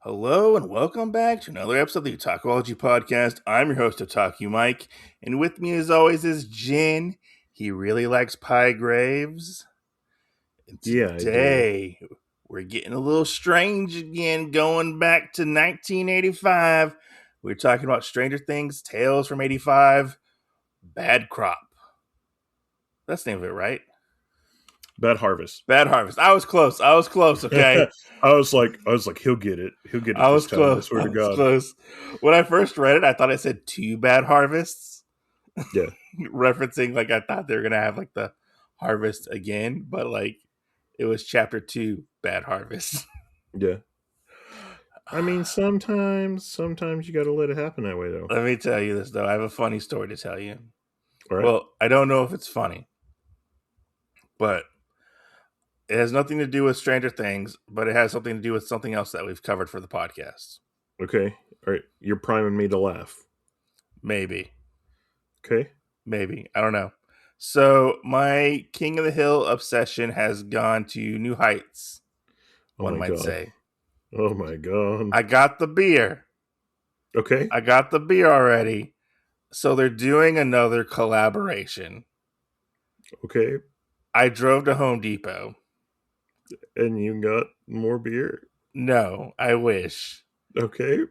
Hello and welcome back to another episode of the Otakuology podcast. I'm your host, Otaku Mike, and with me as always is Jin. He really likes pie graves. And Yeah, I do. today, we're getting a little strange again, going back to 1985. We're talking about Stranger Things, Tales from 85, Bad Crop. That's the name of it, right? Bad Harvest. Bad Harvest. I was close, okay? I was like, he'll get it. He'll get it I this was time. I close. swear I to was God. close. When I first read it, I thought it said two bad harvests, Yeah. referencing like I thought they were gonna have like the harvest again, but like it was chapter 2, bad harvest. Yeah. I mean, sometimes you got to let it happen that way, though. Let me tell you this though. I have a funny story to tell you. All right. Well, I don't know if it's funny, but it has nothing to do with Stranger Things, but it has something to do with something else that we've covered for the podcast. Okay. All right. You're priming me to laugh. Maybe. Okay. Maybe. I don't know. So my King of the Hill obsession has gone to new heights, Oh one my might God. say. Oh my God. I got the beer. Okay. I got the beer already. So they're doing another collaboration. Okay. I drove to Home Depot. And you got more beer? No, I wish. Okay.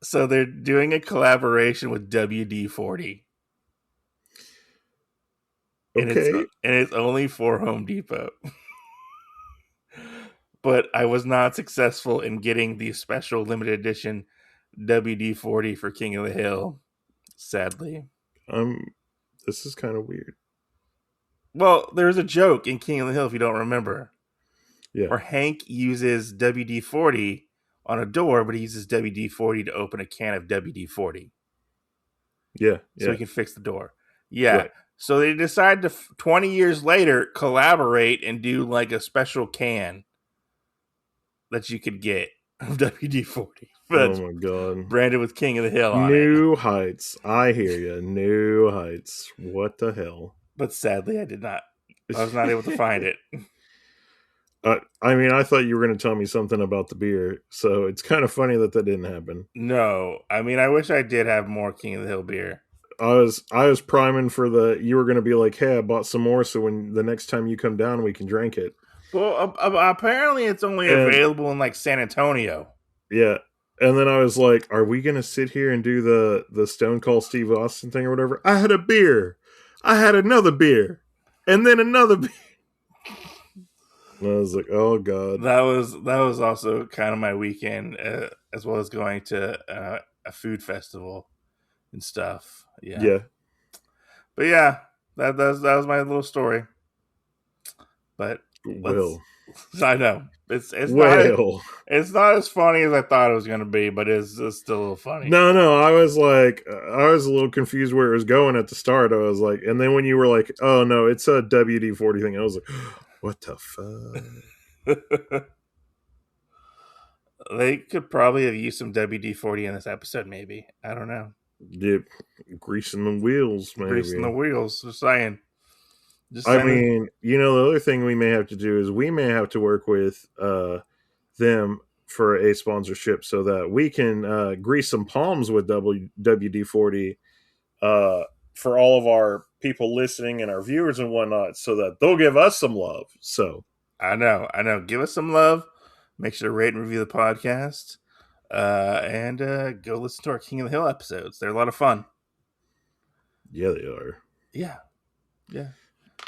So they're doing a collaboration with WD-40. Okay. And it's only for Home Depot. But I was not successful in getting the special limited edition WD-40 for King of the Hill, sadly. This is kind of weird. Well, there's a joke in King of the Hill if you don't remember. Yeah. Where Hank uses WD-40 on a door, but he uses WD-40 to open a can of WD-40. Yeah. So Yeah. he can fix the door. Yeah. Right. So they decide to, 20 years later, collaborate and do like a special can that you could get of WD-40. That's Oh my God. branded with King of the Hill on it. New heights. I hear you. New heights. What the hell? But sadly, I did not. I was not able to find it. I mean, I thought you were going to tell me something about the beer, so it's kind of funny that didn't happen. No. I mean, I wish I did have more King of the Hill beer. I was priming for you were going to be like, hey, I bought some more, so when the next time you come down, we can drink it. Well, apparently it's only available in like San Antonio. Yeah. And then I was like, are we going to sit here and do the Stone Cold Steve Austin thing or whatever? I had a beer. I had another beer. And then another beer. And I was like, oh God. That was also kind of my weekend, as well as going to a food festival and stuff. Yeah. Yeah. But yeah, that was my little story. But I know it's not as funny as I thought it was going to be, but it's still a little funny. No, I was a little confused where it was going at the start. I was like, and then when you were like, oh no, it's a WD-40 thing, I was like, what the fuck? They could probably have used some WD-40 in this episode, maybe. I don't know. Yep, greasing the wheels, maybe. Greasing the wheels. Just saying. I mean, the other thing we may have to do is we may have to work with them for a sponsorship so that we can grease some palms with WD-40 for all of our people listening and our viewers and whatnot, so that they'll give us some love. So I know. Give us some love. Make sure to rate and review the podcast. And go listen to our King of the Hill episodes. They're a lot of fun. Yeah, they are. Yeah.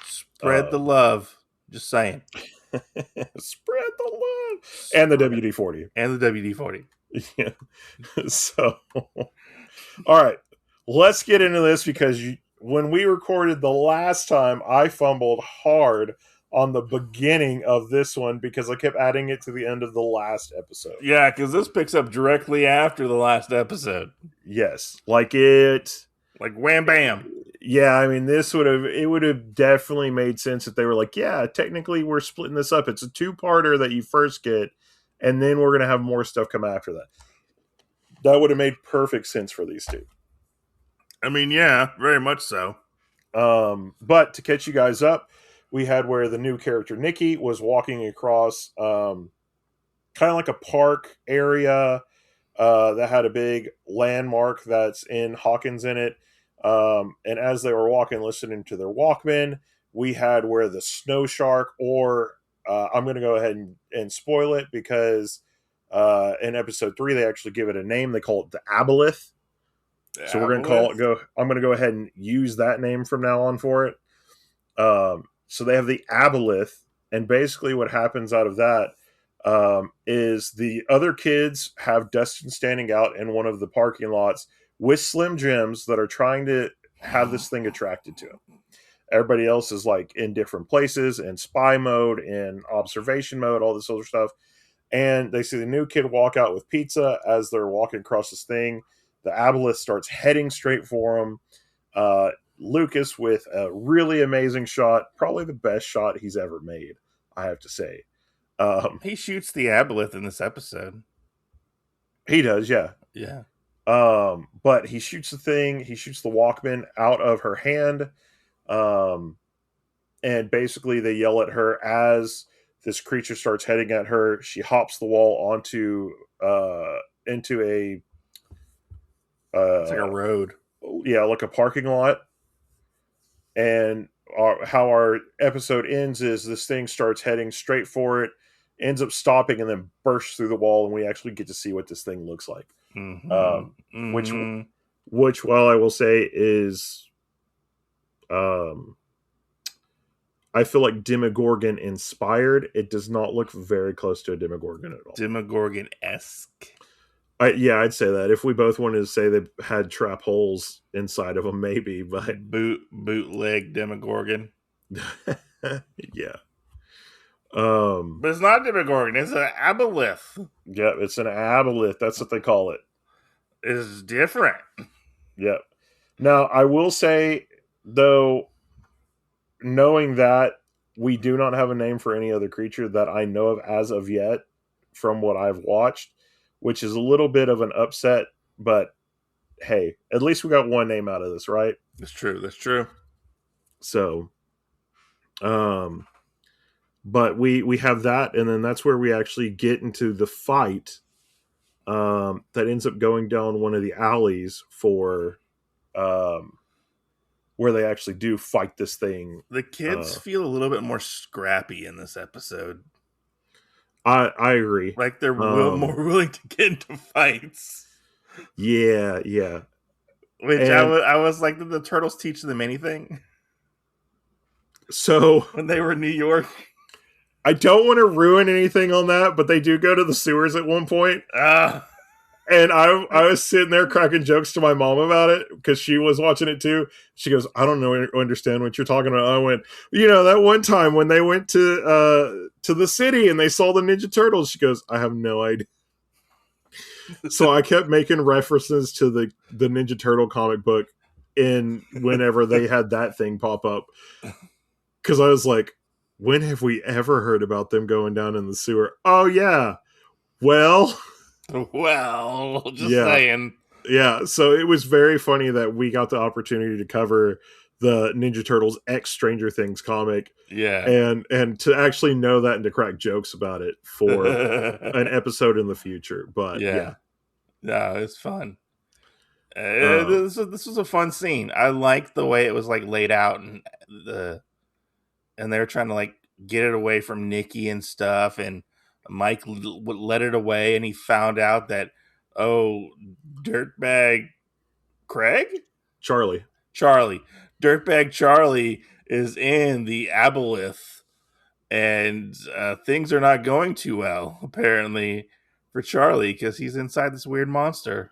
Spread the love. Just saying. Spread the love. And the WD-40. And the WD-40. Yeah. So, all right. Let's get into this because when we recorded the last time, I fumbled hard on the beginning of this one because I kept adding it to the end of the last episode. Yeah, because this picks up directly after the last episode. Yes. Like wham bam. Yeah, I mean, it would have definitely made sense if they were like, yeah, technically we're splitting this up. It's a two-parter that you first get, and then we're going to have more stuff come after that. That would have made perfect sense for these two. I mean, yeah, very much so. But to catch you guys up, we had where the new character Nikki was walking across kind of like a park area that had a big landmark that's in Hawkins in it. And as they were walking, listening to their Walkman, we had where the snow shark, or I'm going to go ahead and spoil it because in episode 3 they actually give it a name. They call it the aboleth. So we're going to call it go. I'm going to go ahead and use that name from now on for it. So they have the aboleth, and basically what happens out of that is the other kids have Dustin standing out in one of the parking lots with Slim Jims that are trying to have this thing attracted to him. Everybody else is like in different places, in spy mode, in observation mode, all this other stuff. And they see the new kid walk out with pizza. As they're walking across this thing, the aboleth starts heading straight for him. Lucas with a really amazing shot, probably the best shot he's ever made, I have to say. He shoots the aboleth in this episode. He does, yeah. Yeah. But he shoots the thing, he shoots the Walkman out of her hand. And basically they yell at her as this creature starts heading at her. She hops the wall onto into a it's like a road. Yeah, like a parking lot. And how our episode ends is this thing starts heading straight for it, ends up stopping, and then bursts through the wall, and we actually get to see what this thing looks like. Which, while I will say, is I feel like Demogorgon inspired. It does not look very close to a Demogorgon at all. Demogorgon-esque. Yeah, I'd say that. If we both wanted to say they had trap holes inside of them, maybe, but bootleg Demogorgon. Yeah. But it's not Demogorgon, it's an aboleth. Yeah, it's an aboleth. That's what they call it. It's different. Yep. Now, I will say, though, knowing that we do not have a name for any other creature that I know of as of yet from what I've watched, which is a little bit of an upset, but hey, at least we got one name out of this, right? That's true. That's true. So, but we have that, and then that's where we actually get into the fight that ends up going down one of the alleys for where they actually do fight this thing. The kids feel a little bit more scrappy in this episode. I agree. Like they're more willing to get into fights. Yeah. Which I was like, did the turtles teach them anything? So when they were in New York, I don't want to ruin anything on that, but they do go to the sewers at one point. And I was sitting there cracking jokes to my mom about it because she was watching it too. She goes, I don't understand what you're talking about. I went, that one time when they went to the city and they saw the Ninja Turtles. She goes, I have no idea. So I kept making references to the Ninja Turtle comic book in whenever they had that thing pop up. Because I was like, when have we ever heard about them going down in the sewer? Oh, yeah. Well, just saying. Yeah, so it was very funny that we got the opportunity to cover the Ninja Turtles X Stranger Things comic. Yeah. And to actually know that and to crack jokes about it for an episode in the future. But yeah. No, it's fun. This was a fun scene. I liked the way it was like laid out, and they were trying to like get it away from Nikki and stuff, and Mike let it away, and he found out that dirtbag Charlie dirtbag Charlie is in the aboleth, and things are not going too well apparently for Charlie because he's inside this weird monster.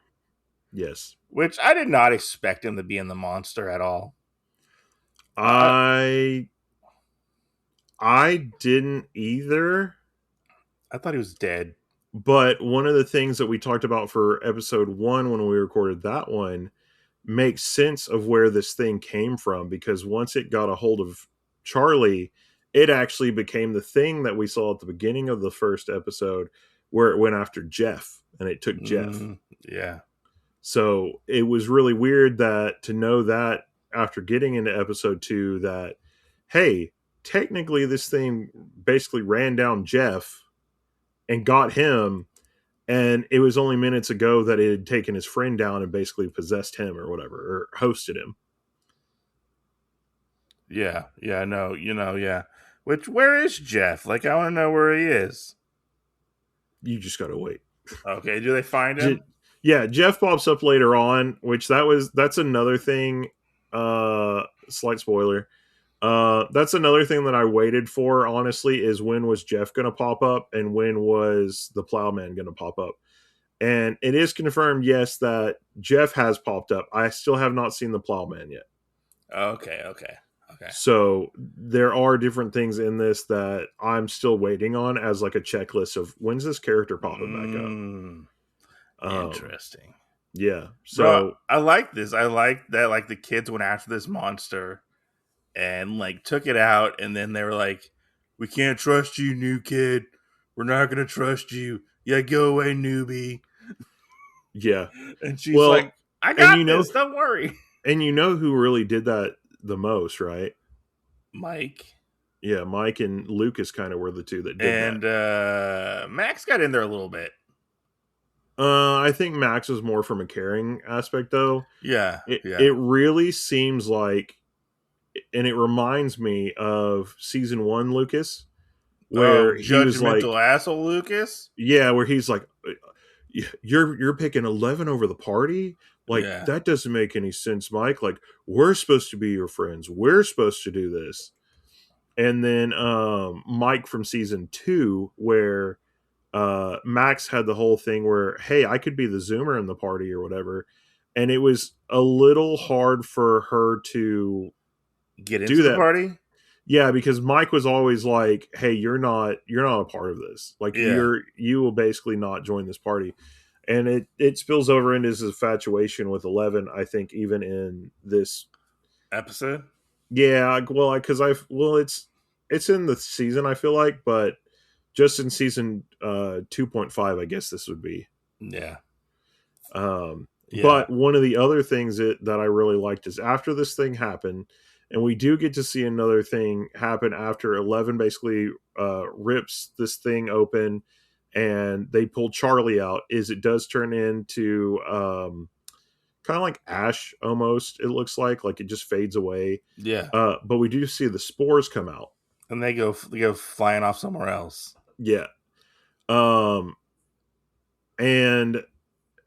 Yes, which I did not expect him to be in the monster at all. I didn't either. I thought he was dead. But one of the things that we talked about for episode 1 when we recorded that one makes sense of where this thing came from, because once it got a hold of Charlie, it actually became the thing that we saw at the beginning of the first episode where it went after Jeff, and it took Jeff. Yeah. So it was really weird to know that after getting into episode 2 that, hey, technically this thing basically ran down Jeff and got him, And it was only minutes ago that it had taken his friend down and basically possessed him or whatever, or hosted him. Yeah, yeah, no, yeah. Where is Jeff? Like, I want to know where he is. You just gotta wait. Okay, do they find him? Yeah, Jeff pops up later on, which that's another thing. Slight spoiler. That's another thing that I waited for. Honestly, is when was Jeff gonna pop up, and when was the Plowman gonna pop up? And it is confirmed, yes, that Jeff has popped up. I still have not seen the Plowman yet. Okay. So there are different things in this that I'm still waiting on as like a checklist of when's this character popping back up. Interesting. Yeah. Bro, So I like this. I like that like the kids went after this monster and like took it out, and then they were like, "We can't trust you, new kid. We're not gonna trust you. Yeah, go away, newbie." yeah. And she's like, Well, "I and got this. Don't worry." who really did that the most, right? Mike Yeah, Mike and Lucas kind of were the two that did that. and Max got in there a little bit. I think Max was more from a caring aspect, though. Yeah, It really seems like, and it reminds me of season 1 Lucas, Oh, where he was like, judgmental asshole, Lucas. yeah, where he's like, you're picking 11 over the party, like Yeah. that doesn't make any sense, Mike. Like, we're supposed to be your friends, we're supposed to do this. And then Mike from season 2, where Max had the whole thing where, hey, I could be the Zoomer in the party or whatever, and it was a little hard for her to Get do into the that. party. Yeah, because Mike was always like, hey, you're not a part of this, like Yeah. you will basically not join this party. And it spills over into his infatuation with 11, I think, even in this Episode. yeah, well, because it's in the season, I feel like, but just in season 2.5, I guess this would be. Yeah. But one of the other things that I really liked is after this thing happened, and we do get to see another thing happen after 11 basically rips this thing open, and they pull Charlie out. Is it does turn into kind of like ash almost. It looks like it just fades away. Yeah. But we do see the spores come out, And they go flying off somewhere else. yeah. And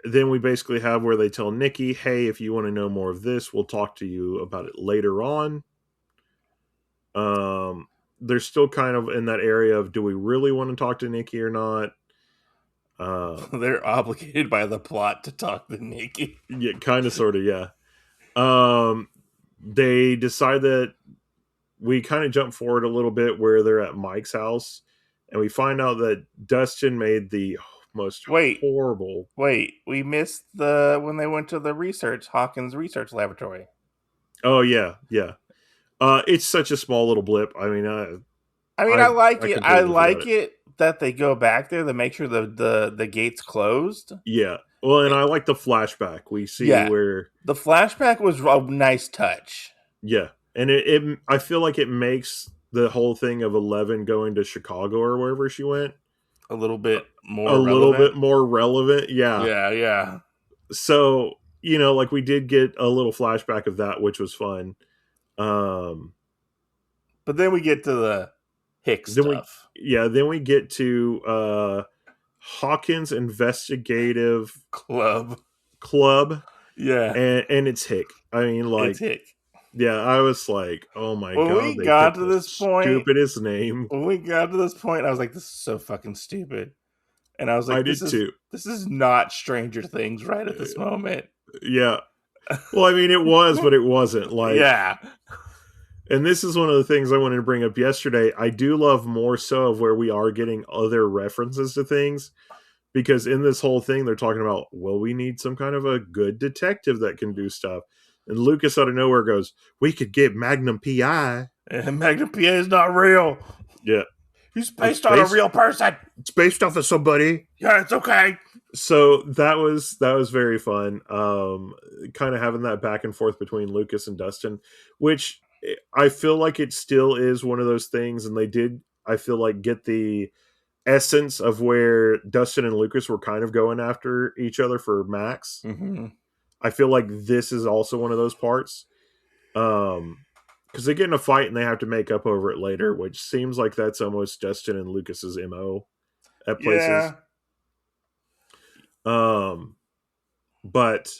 then we basically have where they tell Nikki, hey, if you want to know more of this, we'll talk to you about it later on. They're still kind of in that area of, do we really want to talk to Nikki or not? They're obligated by the plot to talk to Nikki. Yeah, kind of, sort of, yeah. They decide that we kind of jump forward a little bit where they're at Mike's house, and we find out that Dustin made the most horrible. Wait, we missed when they went to the Hawkins Research Laboratory. Oh yeah. It's such a small little blip. I mean, I like it. I like it that they go back there to make sure the gate's closed. Yeah. Well, and I like the flashback. We see where the flashback was a nice touch. Yeah, and it I feel like it makes the whole thing of 11 going to Chicago or wherever she went a little bit more little bit more relevant. Yeah. Yeah. So, like we did get a little flashback of that, which was fun. But then we get to the Hicks stuff. Then we get to Hawkins Investigative Club. Yeah. And it's Hick. I mean, like, it's Hick. Yeah, I was like, oh my god. When we got to this point, stupidest name. When we got to this point, I was like, this is so fucking stupid. And I was like, this is not Stranger Things right at this moment. Yeah. Well, I mean, it was, but it wasn't. Like, yeah. And this is one of the things I wanted to bring up yesterday. I do love more so of where we are getting other references to things, because in this whole thing, they're talking about, well, we need some kind of a good detective that can do stuff. And Lucas out of nowhere goes, we could get Magnum P.I. And Magnum P.I. is not real. Yeah. He's based on a real person. It's based off of somebody. Yeah, it's okay. So that was very fun. Kind of having that back and forth between Lucas and Dustin, which I feel like it still is one of those things. And they did, I feel like, get the essence of where Dustin and Lucas were kind of going after each other for Max. Mm-hmm. I feel like this is also one of those parts. Because they get in a fight and they have to make up over it later, which seems like that's almost Dustin and Lucas's MO at places. Yeah. Um, but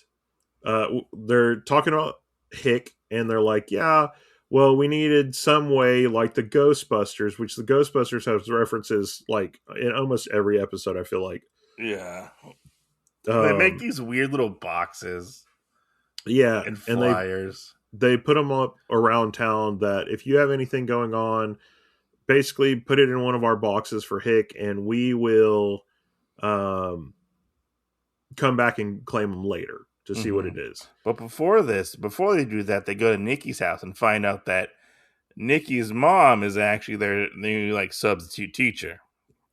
they're talking about Hick, and they're like, yeah, well, we needed some way like the Ghostbusters, which the Ghostbusters has references like in almost every episode, I feel like. Yeah. They make Um, these weird little boxes yeah, and and flyers. they put them up around town that if you have anything going on, basically put it in one of our boxes for Hick, and we will um, come back and claim them later to see what Mm-hmm. it is. But before they do that, they go to Nikki's house and find out that Nikki's mom is actually their new like substitute teacher,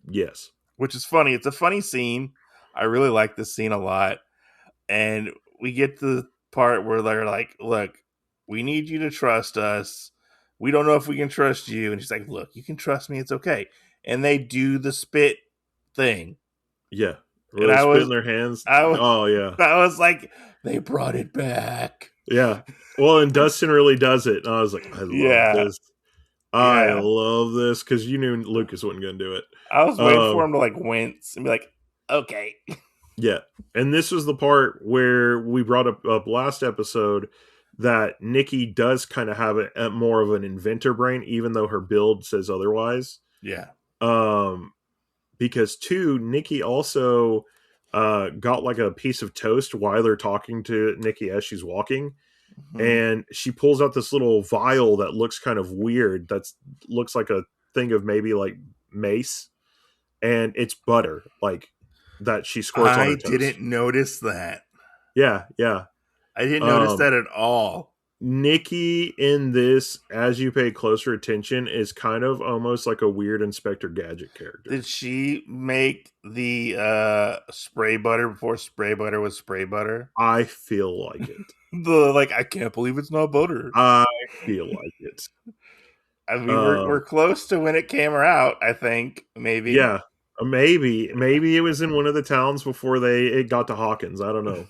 Yes. which is funny. It's a funny scene. I really like this scene a lot. And we get to the part where they're like, look, we need you to trust us. We don't know if we can trust you. And she's like, look, you can trust me. It's okay. And they do the spit thing. Yeah. Where And they spit in their hands. I was, Oh, yeah. I was like, they brought it back. Yeah. Well, and Dustin really does it. And I was like, I love Yeah. this. I Yeah. love this because you knew Lucas wasn't going to do it. I was waiting for him to like wince and be like, okay. Yeah. And this was the part where we brought up last episode that Nikki does kind of have a more of an inventor brain, even though her build says otherwise. Yeah. Um, because two, Nikki also got like a piece of toast while they're talking to Nikki as she's walking. Mm-hmm. And she pulls out this little vial that looks kind of weird. That looks like a thing of maybe like mace, and it's butter, like that she squirts on I her toast. didn't notice that. Yeah, yeah. I didn't notice Um, that at all. Nikki in this, as you pay closer attention, is kind of almost like a weird Inspector Gadget character. Did she make the spray butter before spray butter was spray butter? I feel like it. The like, I can't believe it's not butter. I feel like it. I mean, we're Um, close to when it came out. I think maybe. yeah, maybe it was in one of the towns before it got to Hawkins. I don't know.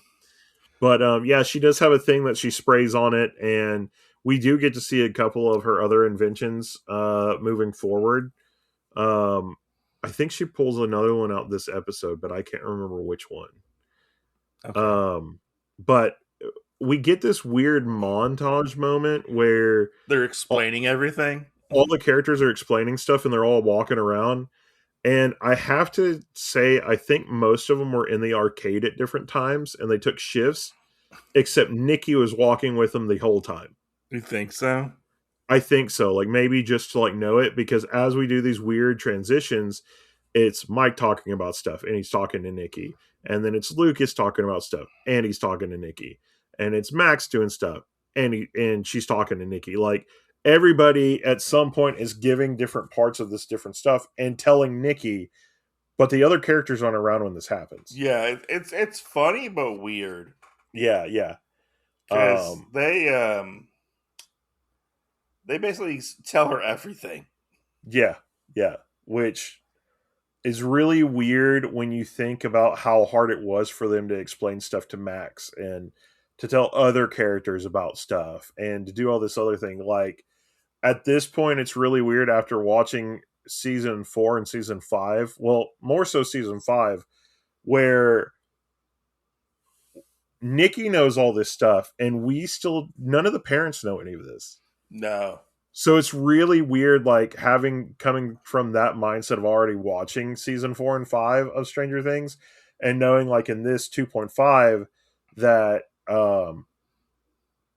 But yeah, she does have a thing that she sprays on it, and we do get to see a couple of her other inventions moving forward. Um, I think she pulls another one out this episode, but I can't remember which one. Okay. But we get this weird montage moment where They're all, explaining everything. all the characters are explaining stuff and they're all walking around. And I have to say, I think most of them were in the arcade at different times and they took shifts, except Nikki was walking with them the whole time. You think so? I think so. Like maybe just to like know it, because as we do these weird transitions, it's Mike talking about stuff and he's talking to Nikki. And then it's Lucas talking about stuff and he's talking to Nikki. And it's Max doing stuff and she's talking to Nikki. Like everybody at some point is giving different parts of this different stuff and telling Nikki, but the other characters aren't around when this happens. Yeah, it's funny but weird Yeah, yeah. because they basically tell her everything. Yeah, yeah. Which is really weird when you think about how hard it was for them to explain stuff to Max and to tell other characters about stuff and to do all this other thing. Like at this point, it's really weird after watching season 4 and season 5. Well, more so season 5, where Nikki knows all this stuff and none of the parents know any of this. No. So it's really weird, like coming from that mindset of already watching season 4 and 5 of Stranger Things, and knowing like in this 2.5 that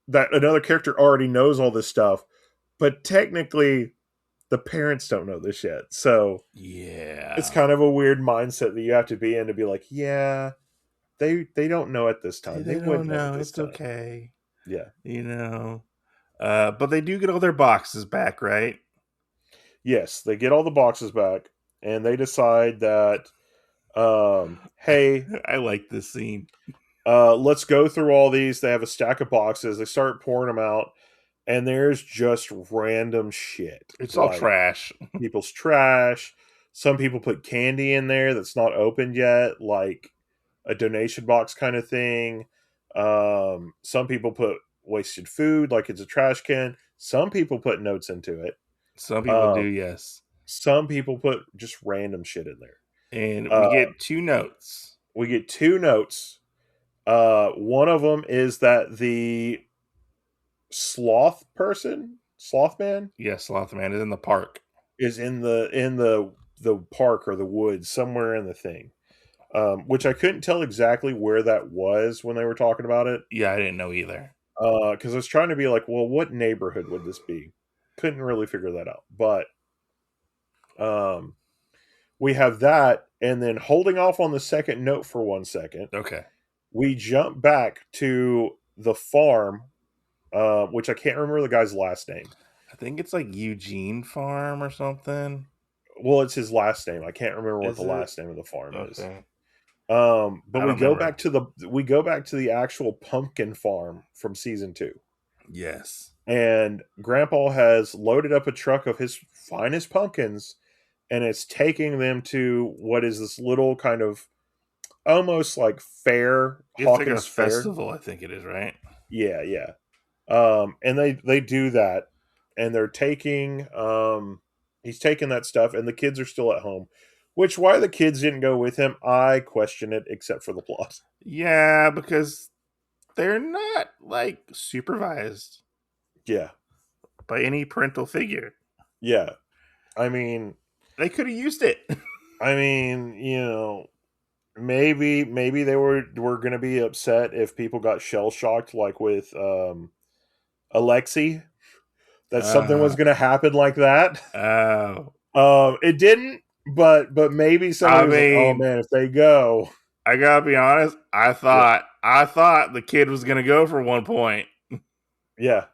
that another character already knows all this stuff, but technically the parents don't know this yet. So Yeah. it's kind of a weird mindset that you have to be in to be like, yeah, they don't know at this time. They They don't wouldn't know at know. this It's time. okay. Yeah. You know. But they do get all their boxes back, right? Yes, they get all the boxes back, and they decide that, hey, I like this scene. let's go through all these. They have a stack of boxes. They start pouring them out, and there's just random shit. It's all Like trash. people's trash, Some people put candy in there that's not opened yet, like a donation box kind of thing. Some people put wasted food, like it's a trash can. Some people put notes into it. Some people do, Um, yes. some people put just random shit in there. And we Uh, get two notes. we get two notes. One of them is that the sloth man, Yes, Slothman is in the park. is in the park or the woods somewhere in the thing. Which I couldn't tell exactly where that was when they were talking about it. Yeah, I didn't know either. Because I was trying to be like, well, what neighborhood would this be? Couldn't really figure that out. But um, we have that, and then holding off on the second note for 1 second, Okay. we jump back to the farm, which I can't remember the guy's last name. I think it's like Eugene Farm or something. Well, it's his last name. I can't remember what Is the it? last name of the farm is. Okay. But I we don't go remember. back to the actual pumpkin farm from season 2. Yes. And Grandpa has loaded up a truck of his finest pumpkins, and it's taking them to what is this little kind of almost like fair, It's like a Hawkins Fair. festival, I think it is, right? Yeah, yeah. And they do that, and they're taking he's taking that stuff, and the kids are still at home. Which, why the kids didn't go with him, I question it, except for the plot. Yeah, because they're not like supervised Yeah, by any parental figure. yeah. I mean, They could have used it. you know, maybe they were going to be upset if people got shell shocked, like with Alexi, that something was Uh, going to happen like that. oh. It didn't, but maybe I somebody was like, "Oh mean, man, if they go." I gotta be honest. Yeah, I thought the kid was gonna go for 1 point. yeah.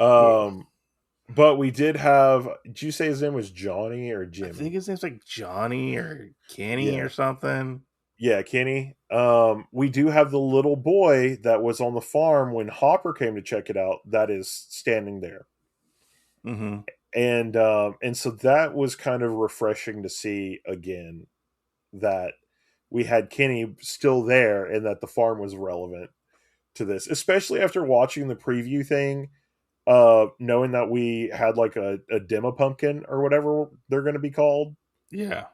Um, but we did have. Did you say his name was Johnny or I think Jimmy? his name's like Johnny or Kenny or Yeah, something. yeah, Kenny. We do have the little boy that was on the farm when Hopper came to check it out. That is standing there. Mm-hmm. And so that was kind of refreshing to see again, that we had Kenny still there and that the farm was relevant to this, especially after watching the preview thing, knowing that we had like a demo pumpkin or whatever they're going to be called, Yeah.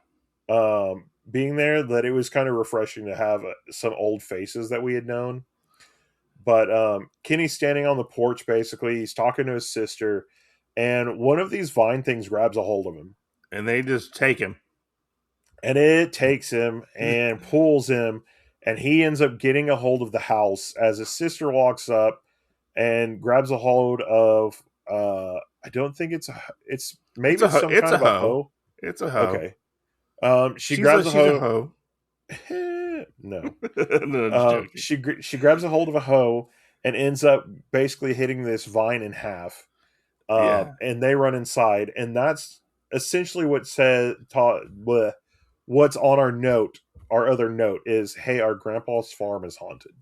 being there, that it was kind of refreshing to have some old faces that we had known. But Kenny's standing on the porch, basically he's talking to his sister, and one of these vine things grabs a hold of him, And they just take him. and it takes him and pulls him, and he ends up getting a hold of the house as his sister walks up and grabs a hold of I don't think it's maybe it's some It's kind a of a hoe. hoe. It's a hoe. Okay. She grabs a She's a hoe. hoe. No. No, I'm just joking. She grabs a hold of a hoe and ends up basically hitting this vine in half. Yeah. And they run inside, and that's essentially what said taught bleh, what's on our note. Our other note is, hey, our grandpa's farm is haunted.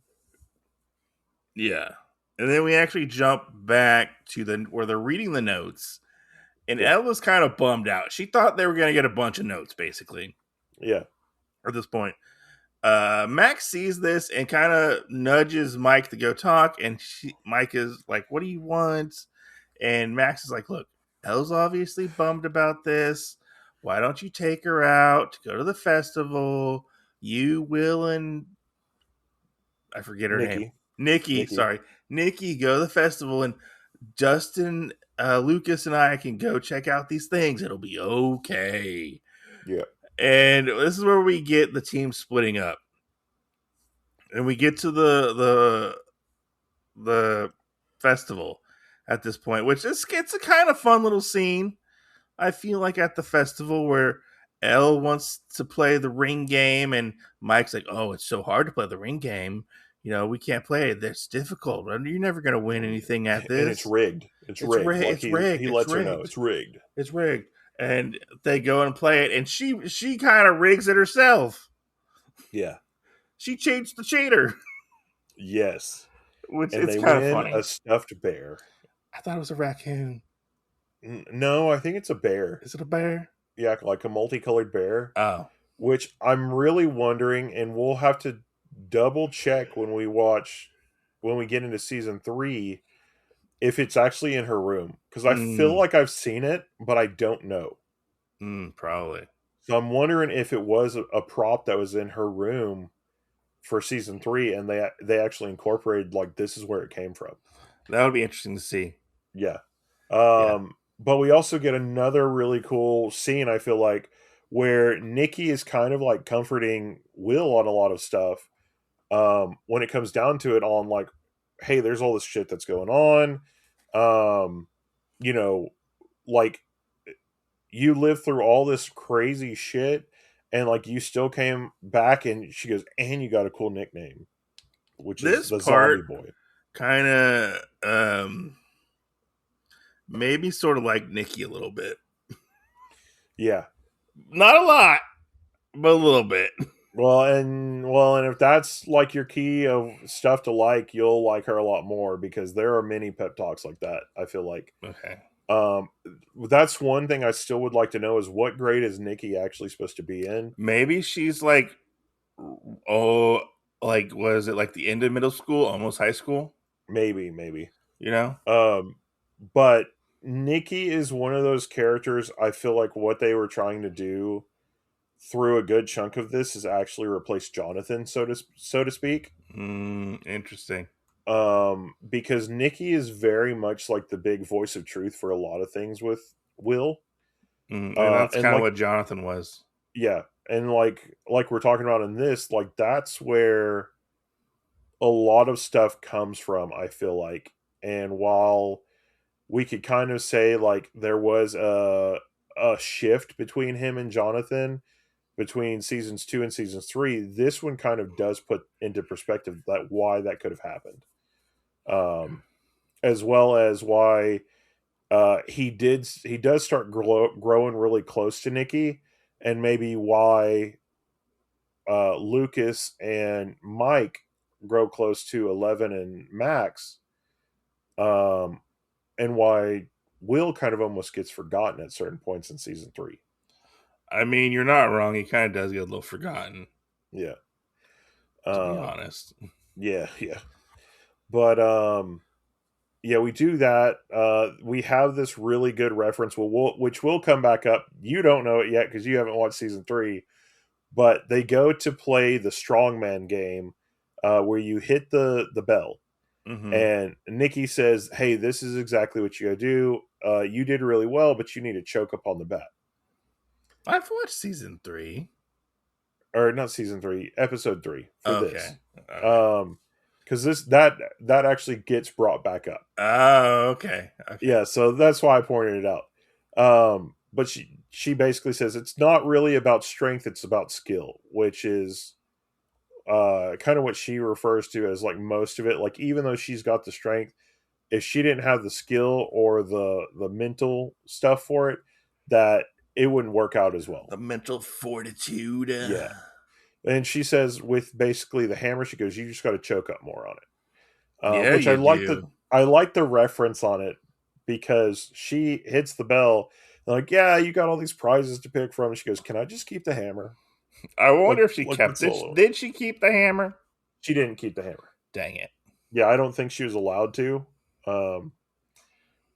Yeah. And then we actually jump back to the where they're reading the notes. And Yeah. Ella's kind of bummed out. She thought they were going to get a bunch of notes, basically, Yeah. at this point. Max sees this and kind of nudges Mike to go talk. And Mike is like, what do you want? And Max is like, look, Ella's obviously bummed about this. Why don't you take her out to go to the festival? You, Will, and I forget her name. Nikki. Nikki, Nikki. sorry. Nikki, go to the festival, and Justin, Lucas, and I can go check out these things. It'll be okay. Yeah. And this is where we get the team splitting up. And we get to the festival at this point, which is it's a kind of fun little scene. I feel like at the festival where Elle wants to play the ring game, and Mike's like, "Oh, it's so hard to play the ring game. You know, we can't play it. It's difficult. You're never going to win anything at And it's this. rigged. It's rigged. Like It's rigged. he It's lets her know rigged. it's rigged. It's rigged." And they go and play it, and she kind of rigs it herself. Yeah. She cheats the cheater, Yes. which And it's they kind of win a funny. stuffed bear. I thought it was a raccoon. No, I think it's a bear. Is it a bear? Yeah, like a multicolored bear, Oh. which I'm really wondering, and we'll have to double check when we get into season 3 if it's actually in her room, because I feel Mm, like I've seen it, but I don't know. probably. So I'm wondering if it was a prop that was in her room for season 3, and they actually incorporated like this is where it came from. That would be interesting to see. Yeah. Yeah. But we also get another really cool scene, I feel like, where Nikki is kind of like comforting Will on a lot of stuff. When it comes down to it, on like, hey, there's all this shit that's going on. Um, you know, like you lived through all this crazy shit and like you still came back, and she goes, and you got a cool nickname, which is This the part zombie boy. kind of made me sort of like Nikki a little bit. Yeah. Not a lot, but a little bit. Well, and if that's like your key of stuff to like, you'll like her a lot more, because there are many pep talks like that, I feel like. Okay. Um that's one thing I still would like to know, is what grade is Nikki actually supposed to be in? Maybe she's like, oh, like, was it like the end of middle school, almost high school? Maybe. You know? Um but Nikki is one of those characters, I feel like what they were trying to do through a good chunk of this is actually replace Jonathan, so to speak. Interesting. Because Nikki is very much like the big voice of truth for a lot of things with Will. And that's And kind of like, what Jonathan was. yeah, and like we're talking about in this, like that's where a lot of stuff comes from, I feel like. And while we could kind of say like there was a shift between him and Jonathan between seasons 2 and seasons 3, this one kind of does put into perspective that why that could have happened. Um as well as why he does start growing really close to Nikki, and maybe why Lucas and Mike grow close to 11 and Max, um, and why Will kind of almost gets forgotten at certain points in season 3. I mean, you're not wrong. He kind of does get a little forgotten, Yeah. to be Um, honest. yeah. But yeah, we do that. We have this really good reference, which will come back up. You don't know it yet because you haven't watched season 3, but they go to play the strongman game, where you hit the bell, Hmm. and Nikki says, "Hey, this is exactly what you gotta do. You did really well, but you need to choke up on the bat." I've watched season 3. Or not season 3, episode 3 for Okay. this. All right. Because that actually gets brought back up. Oh, okay. Okay. Yeah, so that's why I pointed it out. But she basically says it's not really about strength; it's about skill, which is kind of what she refers to as like most of it. Like even though she's got the strength, if she didn't have the skill or the mental stuff for it, that it wouldn't work out as well. The mental fortitude. Yeah, and she says with basically the hammer, she goes, "You just got to choke up more on it," Yeah, which you do. I like the reference on it, because she hits the bell. Like, yeah, you got all these prizes to pick from. She goes, "Can I just keep the hammer?" I wonder if she Like kept that's it. all. Did she keep the hammer? She didn't keep the hammer. Dang it. Yeah, I don't think she was allowed to. Um,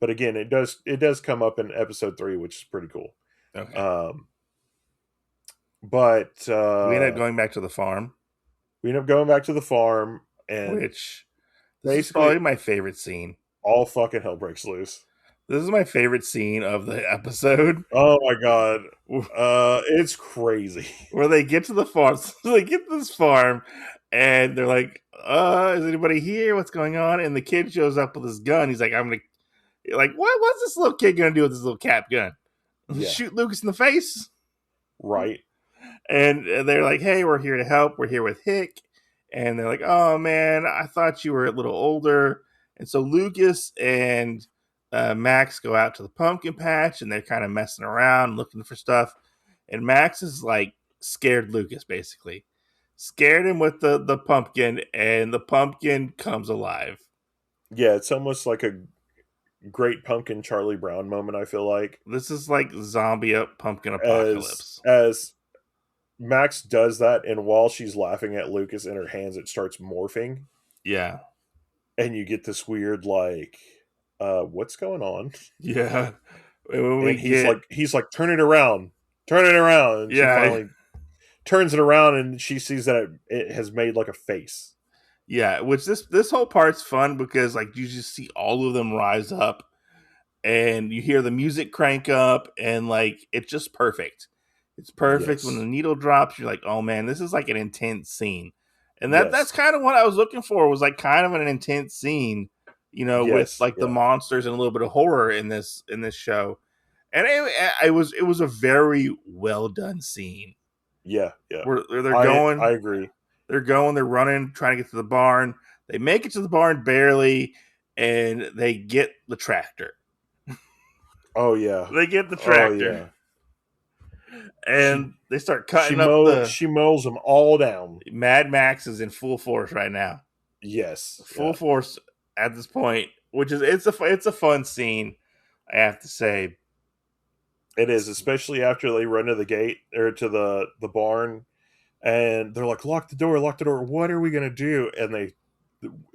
but again, it does come up in episode 3, which is pretty cool. Okay. Um, but We ended up going back to the farm, we end up going back to the farm, and which this is basically probably my favorite scene. all fucking hell breaks loose. This is my favorite scene of the episode. Oh my god, it's crazy. Where they get to the farm. So they get to this farm and they're like, is anybody here? What's going on? And the kid shows up with his gun. He's like, I'm gonna, like, what's this little kid gonna do with this little cap gun? Yeah, Shoot Lucas in the face? right. And they're like, hey, we're here to help. We're here with Hick. And they're like, oh man, I thought you were a little older. And so Lucas and Max go out to the pumpkin patch and they're kind of messing around looking for stuff. And Max is like scared Lucas, basically. Scared him with the pumpkin, and the pumpkin comes alive. Yeah, it's almost like Great Pumpkin Charlie Brown moment, I feel like. This is like zombie up pumpkin As apocalypse. as Max does that, and while she's laughing at Lucas in her hands, it starts morphing, Yeah. and you get this weird like, what's going on? Yeah. When we And get he's like, turn it around, and she yeah, finally turns it around, and she sees that it has made like a face. yeah, which this whole part's fun because like you just see all of them rise up and you hear the music crank up and like it's just perfect. It's perfect when the Yes, needle drops. You're like, oh man, this is like an intense scene, and that's yes, kind of what I was looking for. Was like kind of an intense scene, with yes, like the yeah, monsters and a little bit of horror in this show, and it was a very well done scene. yeah, yeah. Where I agree. they're going, they're running, trying to get to the barn. They make it to the barn barely, and they get the tractor. Oh yeah, They get the oh tractor. yeah. And they start cutting up the She mows them all down. Mad Max is in full force right now. Yes, Full yeah, force at this point, which is it's a fun scene, I have to say. it is. Especially after they run to the gate or to the barn, and they're like, lock the door, lock the door. What are we gonna do? And they,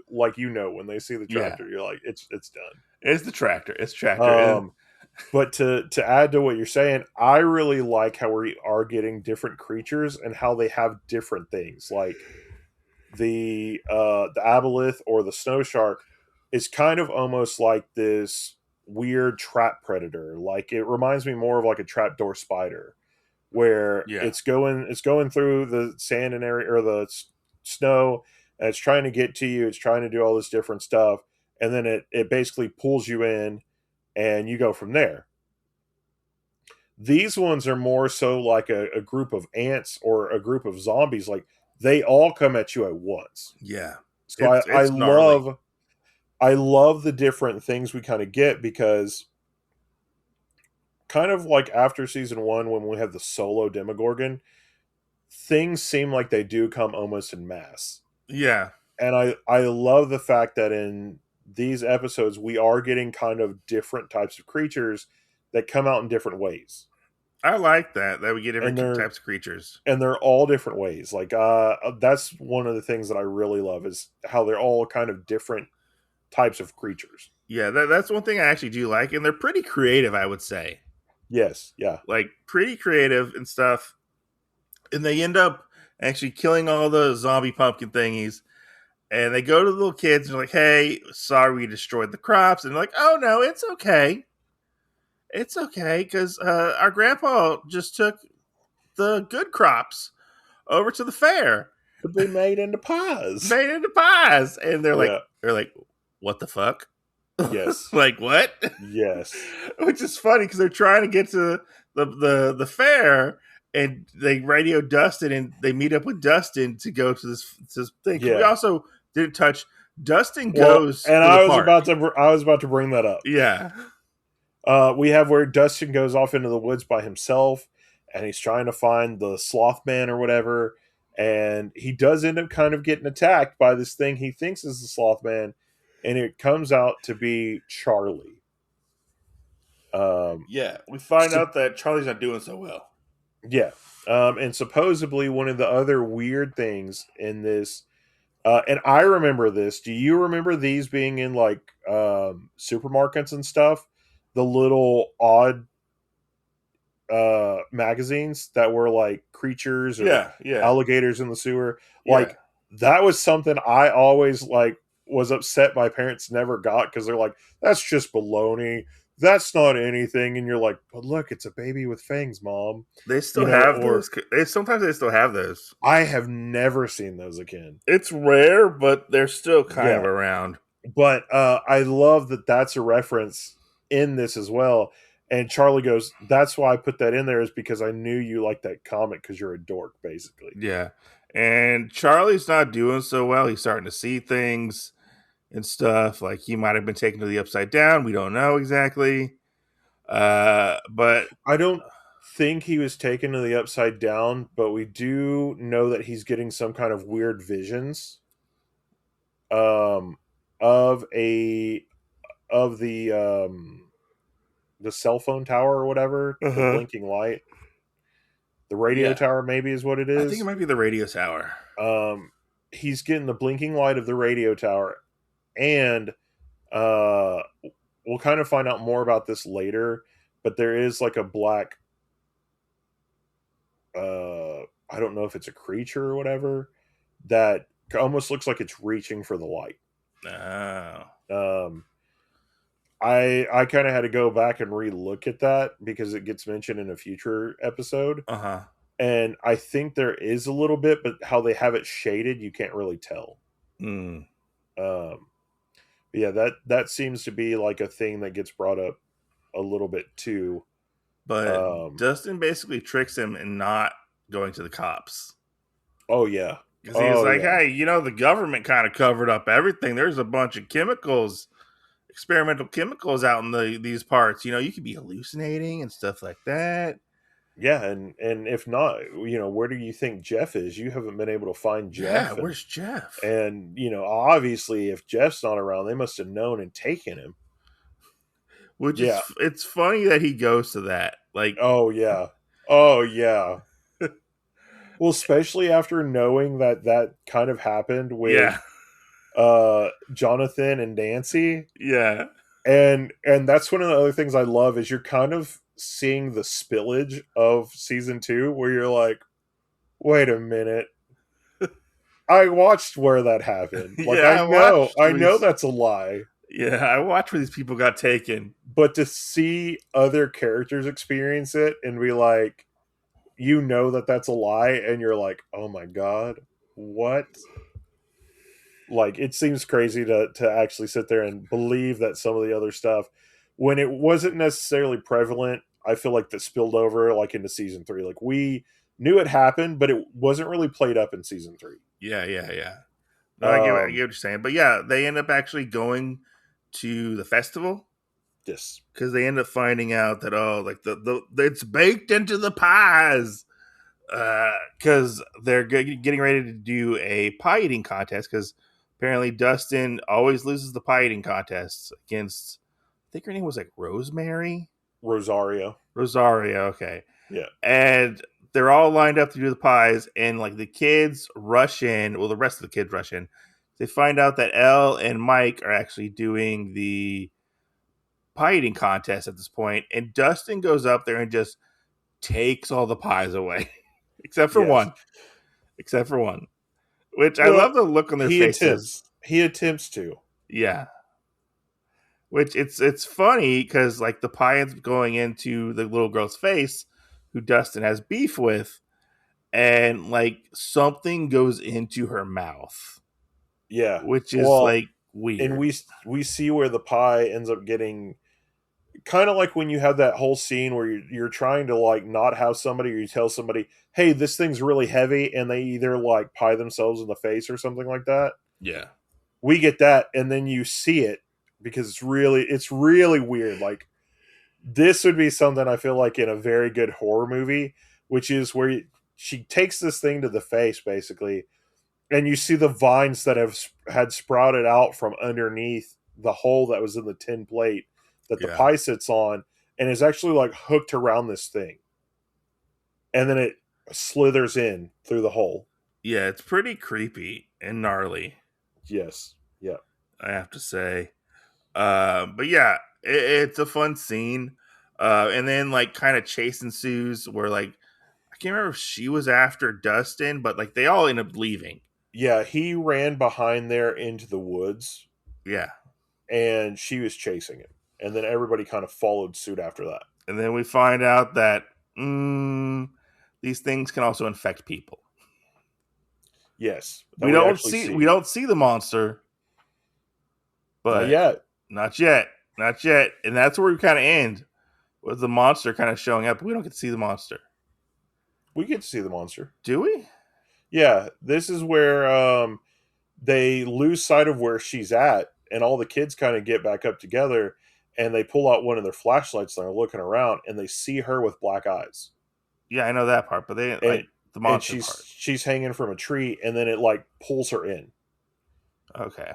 like, when they see the Yeah, tractor, you're like, it's done. it's the tractor. It's tractor. And Um, but to add to what you're saying, I really like how we are getting different creatures and how they have different things. Like the aboleth or the snow shark is kind of almost like this weird trap predator. Like it reminds me more of like a trapdoor spider, where yeah, it's going through the sand and area or the snow, and it's trying to get to you. It's trying to do all this different stuff, and then it basically pulls you in, and you go from there. These ones are more so like a group of ants or a group of zombies. Like they all come at you at once. yeah. So It's gnarly. I love the different things we kind of get, because kind of like after season one when we have the solo Demogorgon, things seem like they do come almost in mass. Yeah, And I love the fact that in these episodes we are getting kind of different types of creatures that come out in different ways. I like that we get And different types of creatures. they're all different ways. Like that's one of the things that I really love, is how they're all kind of different types of creatures. Yeah, that's one thing I actually do like, and they're pretty creative, I would say. Yes, yeah. Like pretty creative and stuff. And they end up actually killing all the zombie pumpkin thingies. And they go to the little kids and they're like, "Hey, sorry we destroyed the crops." And they're like, "Oh no, it's okay. It's okay because our grandpa just took the good crops over to the fair, To be made into pies. made into pies." And Yeah. they're like, "What the fuck?" Yes. Like what? Yes. Which is funny because they're trying to get to the fair, and they radio Dustin, and they meet up with Dustin to go to this thing. 'Cause we Yeah. also didn't touch. Dustin Well, goes and to the park. I was about to bring that up. Yeah, We have where Dustin goes off into the woods by himself, and he's trying to find the sloth man or whatever, and he does end up kind of getting attacked by this thing he thinks is the sloth man, and it comes out to be Charlie. Um, yeah. We find so, out that Charlie's not doing so well. yeah, and supposedly one of the other weird things in this, and I remember this. Do you remember these being in like supermarkets and stuff? The little odd magazines that were like creatures or Yeah, yeah, alligators in the sewer. yeah. Like that was something I always like was upset my parents never got, because they're like, that's just baloney. That's not anything. And you're like, but look, it's a baby with fangs, mom. They still have Or those. Sometimes they still have those. I have never seen those again. It's rare, but they're still kind of Yeah. around. But I love that that's a reference in this as well. And Charlie goes, that's why I put that in there, is because I knew you liked that comic because you're a dork, basically. Yeah. And Charlie's not doing so well. He's starting to see things and stuff. Like he might have been taken to the upside down. We don't know exactly. But I don't think he was taken to the upside down, but we do know that he's getting some kind of weird visions um, of of the cell phone tower or whatever, the Uh-huh. blinking light, the radio Yeah. tower maybe is what it I think it is. might be the radio tower. Um, he's getting the blinking light of the radio tower, and uh, we'll kind of find out more about this later. But there is like a black, I don't know if it's a creature or whatever, that almost looks like it's reaching for the light. Oh. Um, I kind of had to go back and re-look at that because it gets mentioned in a future episode, Uh-huh. and I think there is a little bit, but how they have it shaded, you can't really tell. Mm. Um, yeah, that seems to be like a thing that gets brought up a little bit too. But Um, Dustin basically tricks him in not going to the cops. oh yeah, Because he was oh like, yeah, hey, the government kind of covered up everything. There's a bunch of chemicals, experimental chemicals out in these parts. You could be hallucinating and stuff like that. yeah, and if not, where do you think Jeff is? You haven't been able to find Yeah, Jeff, and where's Jeff? and obviously, if Jeff's not around, they must have known and taken him. Which Yeah. it's funny that he goes to that. Like, Oh yeah. Oh yeah. Well, especially after knowing that kind of happened yeah, with Jonathan and Nancy, yeah, and that's one of the other things I love is you're kind of seeing the spillage of season 2 where you're like, wait a minute, I watched where that happened. Like yeah. I I know, watched I where know these. that's a lie, Yeah, I watched where these people got taken. but to see other characters experience it and be like, that that's a lie, and you're like, oh my god, what? Like it seems crazy to actually sit there and believe that some of the other stuff, when it wasn't necessarily prevalent, I feel like that spilled over like into season 3. Like we knew it happened, but it wasn't really played up in season 3. Yeah, yeah, yeah. No, I get what um you're saying. But yeah, they end up actually going to the festival this because they end up finding out that like the it's baked into the pies. Because they're getting ready to do a pie eating contest. Because apparently Dustin always loses the pie eating contest against. I think her name was like Rosemary. Rosario. Rosario. Okay, Yeah. and they're all lined up to do the pies, and like the kids rush in. Well, the rest of the kids rush in. They find out that Elle and Mike are actually doing the pie eating contest at this point, and Dustin goes up there and just takes all the pies away, except for Yes. one. Except for one, which I Well, love the look on their he faces. attempts. He attempts to. Yeah, which it's funny because like the pie ends up going into the little girl's face, who Dustin has beef with, and like something goes into her mouth, Yeah. which is Well, like and weird. we see where the pie ends up getting, kind of like when you have that whole scene where you're trying to like not have somebody, or you tell somebody, hey, this thing's really heavy, and they either like pie themselves in the face or something like that. Yeah, We get that, and then you see it, because it's really weird. Like this would be something I feel like in a very good horror movie, which is where she takes this thing to the face basically, and you see the vines that had sprouted out from underneath the hole that was in the tin plate that the yeah, pie sits on, and is actually like hooked around this thing, and then it slithers in through the hole. yeah. It's pretty creepy and gnarly, Yes. Yeah. I have to say. But yeah, it's a fun scene. And then like kind of chase ensues where like I can't remember if she was after Dustin, but like they all end up leaving. Yeah, he ran behind there into the woods, Yeah. and she was chasing him, and then everybody kind of followed suit after that. And then we find out that these things can also infect people. Yes, that We we don't actually see we see. don't see the monster, Not but yet. not yet. Not yet. And that's where we kind of end with the monster kind of showing up. We don't get to see the monster. We get to see the monster. Do we? Yeah, this is where they lose sight of where she's at, and all the kids kind of get back up together, and they pull out one of their flashlights and they're looking around, and they see her with black eyes, Yeah, I know that part, but they didn't and like the and monster she's part. she's hanging from a tree, and then it like pulls her in. Okay.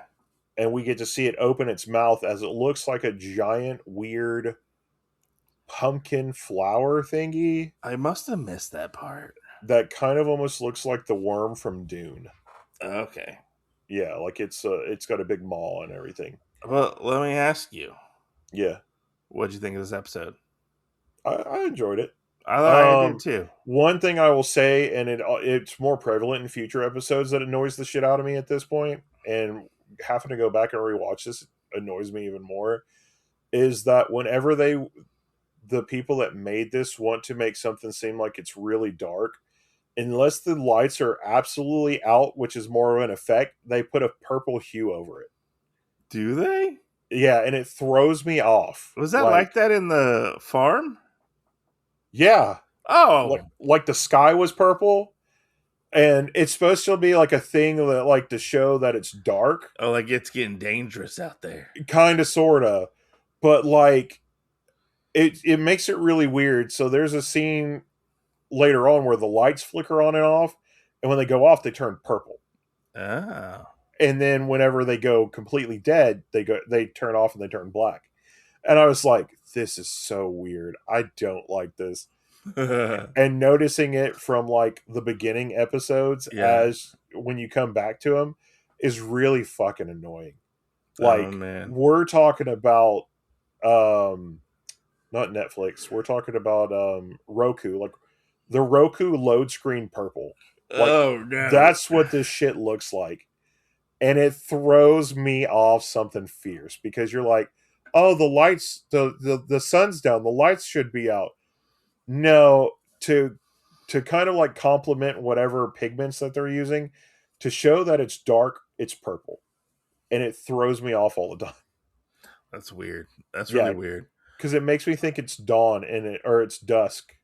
and we get to see it open its mouth as it looks like a giant, weird pumpkin flower thingy I must have missed that part. that kind of almost looks like the worm from Dune. Okay. Yeah, like it's got a big maw and everything. Well, let me ask you, Yeah, what'd you think of this episode? I enjoyed it. I did too. One thing I will say, and it's more prevalent in future episodes that annoys the shit out of me at this point, and having to go back and rewatch this annoys me even more, is that whenever the people that made this want to make something seem like it's really dark, unless the lights are absolutely out, which is more of an effect, they put a purple hue over it. Do they? Yeah, and it throws me off. Was that like that in the farm? Yeah, Oh, like the sky was purple, and it's supposed to be like a thing that like to show that it's dark, oh, like it's getting dangerous out there. kind of, sorta, but like it makes it really weird. So there's a scene later on where the lights flicker on and off, and when they go off, they turn purple. Oh. And then whenever they go completely dead, they turn off and they turn black. And I was like, this is so weird. I don't like this. And noticing it from like the beginning episodes Yeah. as when you come back to them is really fucking annoying. Oh Like man. we're talking about not Netflix, we're talking about Roku, like the Roku load screen purple. Like Oh no. that's what this shit looks like. And it throws me off something fierce because you're like, oh, the lights, the sun's down, the lights should be out. No, to kind of like complement whatever pigments that they're using to show that it's dark, it's purple, and it throws me off all the time. That's weird. That's really Yeah, weird. because it makes me think it's dawn and it or it's dusk.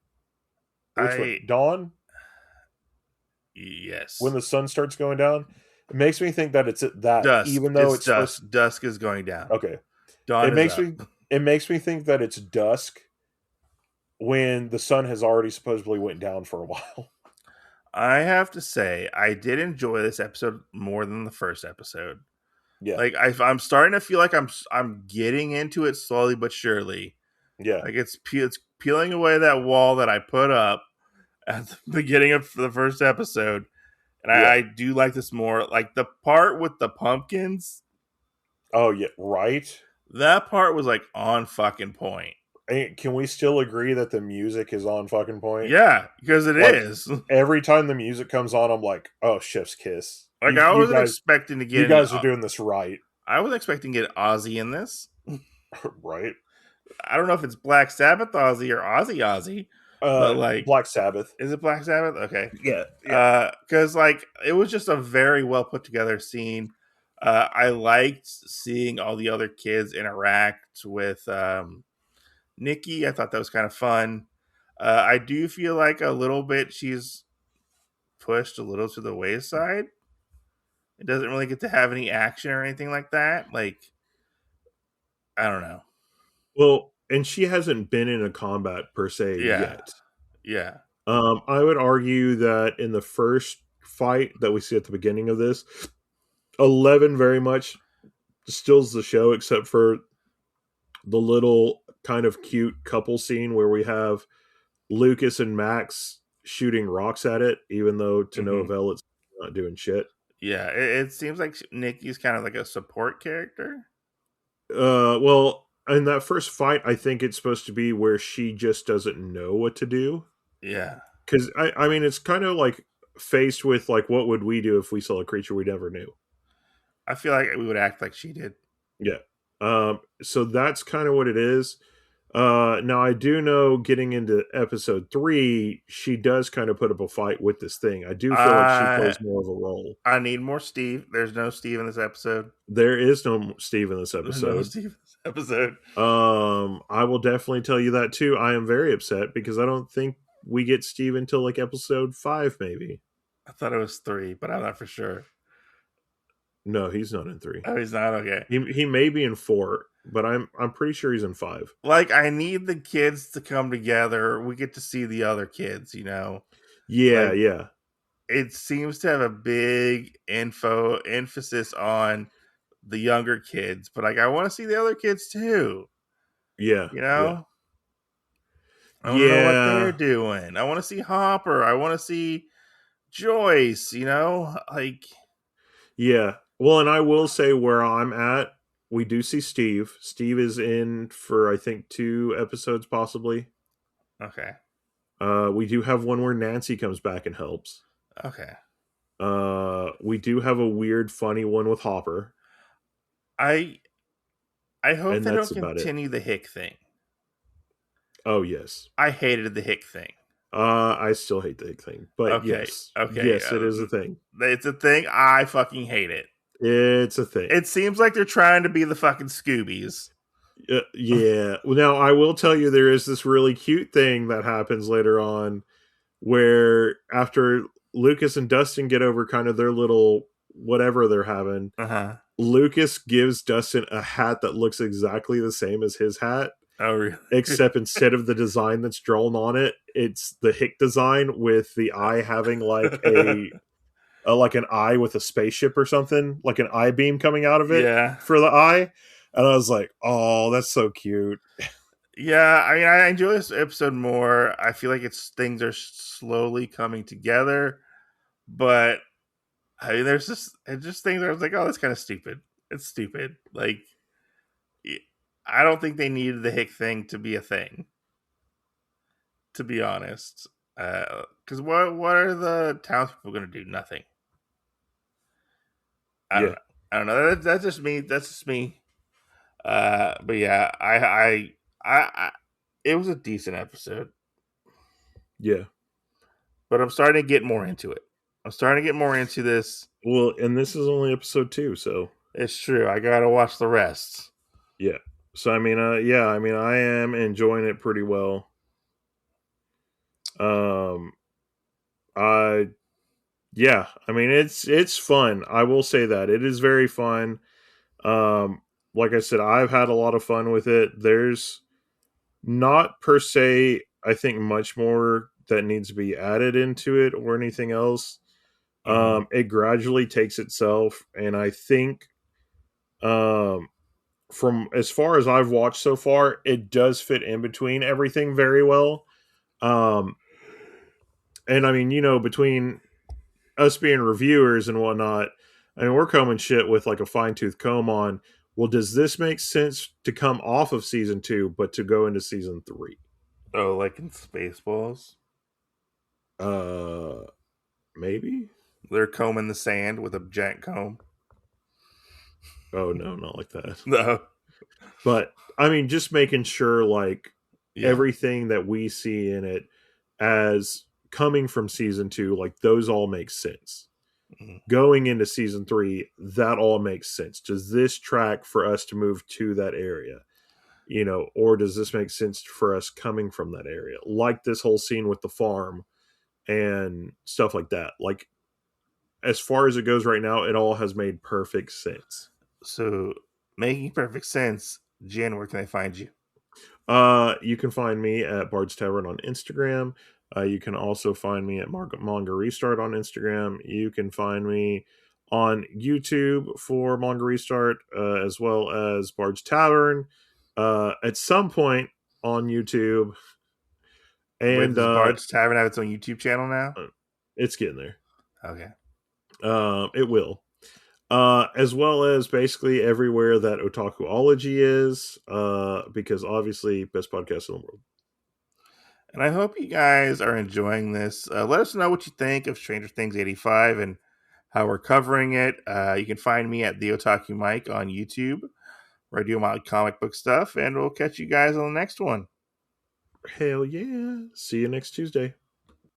Which one? I Dawn when yes. the sun starts going down. It makes me think that it's that, Dusk. even though It's it's supposed. dusk. Dusk is going down. Okay, Dawn it is makes up. me it makes me think that it's dusk when the sun has already supposedly went down for a while. I have to say, I did enjoy this episode more than the first episode. Yeah, Like I'm starting to feel like I'm getting into it slowly but surely. yeah, Like it's peeling away that wall that I put up at the beginning of the first episode, and yeah. I do like this more. Like the part with the pumpkins, Oh yeah, right. that part was like on fucking point. Can we still agree that the music is on fucking point? Yeah, because it Like is. every time the music comes on, I'm like, oh, chef's kiss. Like I wasn't expecting to You get guys are doing this right, I was expecting to get Ozzy in this. right? I don't know if it's Black Sabbath Ozzy or Ozzy, but like, Black Sabbath. is it Black Sabbath? Okay. Yeah, Because like it was just a very well put together scene. I liked seeing all the other kids interact with Nikki. I thought that was kind of fun. I do feel like a little bit she's pushed a little to the wayside. It doesn't really get to have any action or anything like that. Like, I don't know. Well, and she hasn't been in a combat per se Yeah. yet. Yeah. I would argue that in the first fight that we see at the beginning of this, 11 very much stills the show, except for the little kind of cute couple scene where we have Lucas and Max shooting rocks at it, even though to no avail, it's not doing shit. Yeah. It seems like Nikki's kind of like a support character. Well, in that first fight, I think it's supposed to be where she just doesn't know what to do. Yeah. Because I mean, it's kind of like faced with like, what would we do if we saw a creature we never knew? I feel like we would act like she did. Yeah. So that's kind of what it is. Now I do know getting into episode 3, she does kind of put up a fight with this thing. I do feel like she plays more of a role. I need more Steve. There's no Steve in this episode. There is no Steve in this There's episode. no Steve in this episode. I will definitely tell you that too. I am very upset because I don't think we get Steve until like episode 5, maybe. I thought it was 3, but I'm not for sure. No, he's not in 3. Oh, he's not? Okay. He may be in 4, but I'm pretty sure he's in 5. Like, I need the kids to come together. We get to see the other kids, you know? Yeah, like, yeah. It seems to have a big emphasis on the younger kids, but like I want to see the other kids too. Yeah, You yeah, know, I want to know what they're yeah, doing. I want to see Hopper. I want to see Joyce. You know, like yeah. Well, and I will say where I'm at, we do see Steve. Steve is in for I think 2 episodes possibly. okay, We do have one where Nancy comes back and helps. okay. We do have a weird, funny one with Hopper, I I hope and they that's don't about it. continue the Hick thing. Oh yes, I hated the Hick thing. I still hate the Hick thing, but Okay, yes, okay. yes, it is a thing. It's a thing. I fucking hate it. It's a thing. It seems like they're trying to be the fucking Scoobies. Yeah. Well, now I will tell you there is this really cute thing that happens later on where after Lucas and Dustin get over kind of their little whatever they're having, Uh huh. Lucas gives Dustin a hat that looks exactly the same as his hat, Oh really? except instead of the design that's drawn on it, it's the Hick design with the eye having like an eye with a spaceship or something, like an eye beam coming out of it Yeah. for the eye. And I was like, oh, that's so cute. Yeah, I mean, I enjoy this episode more. I feel like it's things are slowly coming together, but I mean, there's just it's just things that I was like, oh, that's kind of stupid. It's stupid. Like, I don't think they needed the Hick thing to be a thing. To be honest, because what are the townspeople going to do? Nothing. I don't Yeah, know. I don't know. That's just me. That's just me. But yeah, I it was a decent episode, yeah. but I'm starting to get more into it. I'm starting to get more into this. Well, and this is only episode 2, so It's true. I gotta watch the rest. yeah. So I mean, yeah, I mean, I am enjoying it pretty well. Um, I yeah, I mean, it's fun. I will say that it is very fun. Um, like I said, I've had a lot of fun with it. There's not per se, I think, much more that needs to be added into it or anything else. Mm-hmm. It gradually takes itself, and I think, um, from as far as I've watched so far, it does fit in between everything very well. Um, and I mean, between us being reviewers and whatnot, I mean, we're combing shit with like a fine tooth comb on. Well, does this make sense to come off of season 2, but to go into season 3? Oh, like in Spaceballs, Uh, maybe. they're combing the sand with a giant comb. Oh no, not like that. No. But I mean, just making sure like Yeah. everything that we see in it as coming from season 2, like those all make sense. Mhm. Going into season 3, that all makes sense. Does this track for us to move to that area? Or does this make sense for us coming from that area? Like this whole scene with the farm and stuff like that. Like, as far as it goes right now, it all has made perfect sense. So, making perfect sense. Jen, where can I find you? You can find me at Bard's Tavern on Instagram. You can also find me at Manga Restart on Instagram. You can find me on YouTube for Manga Restart, as well as Bard's Tavern. At some point on YouTube, Wait, and does Bard's Tavern have its own YouTube channel now? it's getting there. Okay. It will. As well as basically everywhere that Otakuology is, because obviously best podcast in the world. And I hope you guys are enjoying this. Let us know what you think of Stranger Things 85 and how we're covering it. You can find me at the Otaku Mike on YouTube, where I do my comic book stuff, and we'll catch you guys on the next one. Hell yeah! See you next Tuesday.